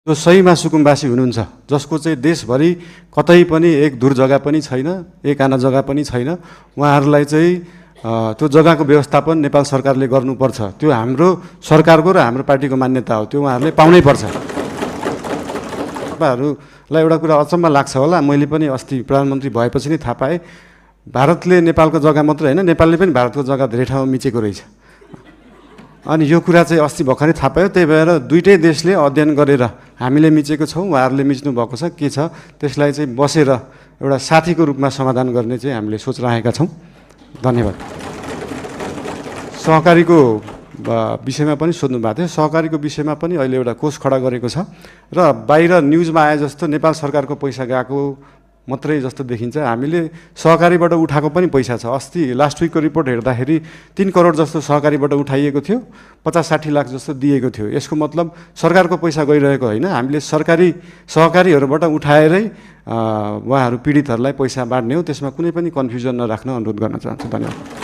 जो सहीमा सुकुम्बासी हुनुहुन्छ, जसको चाहिँ देशभरि कतै पनि एक दूर जग्गा पनि छैन, एक आना जग्गा पनि छैन, उहाँहरूलाई चाहिँ त्यो जग्गाको व्यवस्थापन नेपाल सरकारले गर्नुपर्छ। त्यो हाम्रो सरकारको र हाम्रो पार्टीको मान्यता हो, त्यो उहाँहरूले पाउनै पर्छ। तपाईँहरूलाई एउटा कुरा अचम्म लाग्छ होला, मैले पनि अस्ति प्रधानमन्त्री भएपछि नै थाहा पाएँ, भारतले नेपालको जग्गा मात्रै होइन, नेपालले पनि भारतको जग्गा धेरै ठाउँमा मिचेको रहेछ। अनि यो कुरा चाहिँ अस्ति भर्खरै थाहा पायो। त्यही भएर दुईटै देशले अध्ययन गरेर हामीले मिचेको छौँ, उहाँहरूले मिच्नु भएको छ, के छ त्यसलाई चाहिँ बसेर एउटा साथीको रूपमा समाधान गर्ने चाहिँ हामीले सोच राखेका छौँ। धन्यवाद। सहकारीको विषयमा पनि सोध्नु भएको थियो। सहकारीको विषयमा पनि अहिले एउटा कोष खडा गरेको छ र बाहिर न्युजमा आए जस्तो नेपाल सरकारको पैसा गएको मात्रै जस्तो देखिन्छ। हामीले सहकारीबाट उठाएको पनि पैसा छ। अस्ति लास्ट विकको रिपोर्ट हेर्दाखेरि 3 करोड जस्तो सहकारीबाट उठाइएको थियो, 50-60 लाख जस्तो दिएको थियो। यसको मतलब सरकारको पैसा गइरहेको होइन, हामीले सहकारीहरूबाट उठाएरै उहाँहरू पीडितहरूलाई पैसा बाँड्ने हो। त्यसमा कुनै पनि कन्फ्युजन नराख्न अनुरोध गर्न चाहन्छु। धन्यवाद।